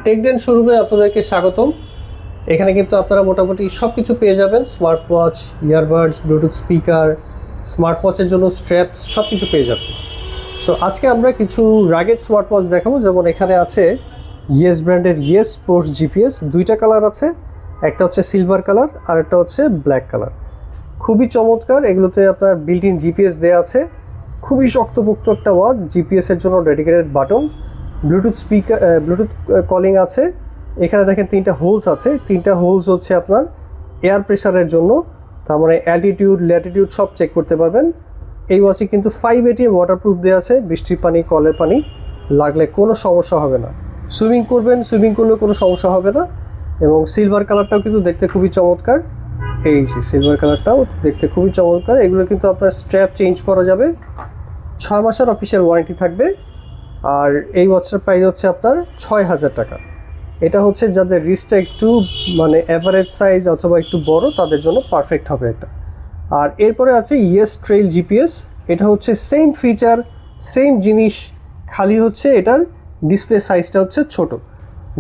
টেকডেন শোরুমে আপনাদেরকে স্বাগতম। এখানে কিন্তু আপনারা মোটামুটি সব কিছু পেয়ে যাবেন, smart watch, earbuds, bluetooth speaker, smart ওয়াচের জন্য স্ট্র্যাপস, সব কিছু পেয়ে যাবেন। সো আজকে আমরা কিছু রাগেড স্মার্ট ওয়াচ দেখাবো। যেমন এখানে আছে ইয়েস ব্র্যান্ডের ইয়েস স্পোর্টস জিপিএস, দুইটা কালার আছে, একটা হচ্ছে সিলভার কালার আর একটা হচ্ছে ব্ল্যাক কালার। খুবই চমৎকার, এগুলোতে আপনার বিল্ট ইন জিপিএস দেওয়া আছে। খুবই শক্তপোক্ত একটা ওয়াচ, জিপিএসের জন্য dedicated button, Bluetooth speaker, Bluetooth calling আছে। এখানে দেখেন তিনটা হোলস আছে, তিনটা হোলস হচ্ছে আপনার এয়ার প্রেশারের জন্য, তার মানে অ্যালটিটিউড, ল্যাটিটিউড সব চেক করতে পারবেন। এই ওয়াচে কিন্তু 5 ATM ওয়াটারপ্রুফ দেওয়া আছে, বৃষ্টির পানি, কলের পানি লাগলে কোনো সমস্যা হবে না। সুইমিং করবেন, সুইমিং করলেও কোনো সমস্যা হবে না। এবং সিলভার কালারটাও কিন্তু দেখতে খুবই চমৎকার। এই যে সিলভার কালারটাও দেখতে খুবই চমৎকার। এগুলো কিন্তু আপনার স্ট্র্যাপ চেঞ্জ করা যাবে, 6 মাসের অফিসিয়াল ওয়ারেন্টি থাকবে। আর এই ওয়াচটার প্রাইস হচ্ছে আপনার 6000 টাকা। এটা হচ্ছে যাদের রিস্টটা একটু মানে অ্যাভারেজ সাইজ অথবা একটু বড়, তাদের জন্য পারফেক্ট হবে এটা। আর এরপরে আছে ইয়েস ট্রেইল জিপিএস। এটা হচ্ছে সেম ফিচার, সেম জিনিস, খালি হচ্ছে এটার ডিসপ্লে সাইজটা হচ্ছে ছোট।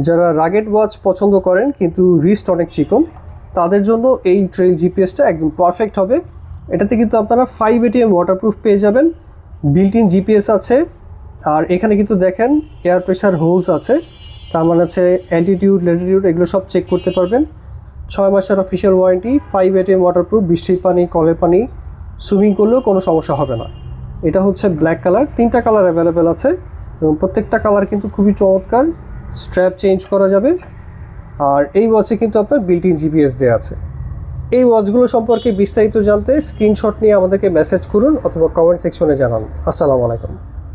যারা রাগেড ওয়াচ পছন্দ করেন কিন্তু রিস্ট অনেক চিকন, তাদের জন্য এই ট্রেইল জিপিএসটা একদম পারফেক্ট হবে। এটাতে কিন্তু আপনারা 5 ATM ওয়াটারপ্রুফ পেয়ে যাবেন, বিল্ট ইন জিপিএস আছে। আর এখানে কিন্তু দেখেন এয়ার প্রেশার হোলস আছে, তার মানে হচ্ছে অ্যালটিটিউড, ল্যাটিটিউড এগুলো সব চেক করতে পারবেন। 6 মাসের অফিসিয়াল ওয়ারেন্টি, 5 ATM ওয়াটারপ্রুফ, বৃষ্টির পানি, কলের পানি, সুইমিং করলেও কোনো সমস্যা হবে না। এটা হচ্ছে ব্ল্যাক কালার, 3টা কালার অ্যাভেলেবেল আছে এবং প্রত্যেকটা কালার কিন্তু খুবই চমৎকার। স্ট্র্যাপ চেঞ্জ করা যাবে। আর এই ওয়াচে কিন্তু আপনার বিল্ট ইন জিপিএস দেওয়া আছে। এই ওয়াচগুলো সম্পর্কে বিস্তারিত জানতে স্ক্রিনশট নিয়ে আমাদেরকে মেসেজ করুন অথবা কমেন্ট সেকশনে জানান। আসসালামু আলাইকুম।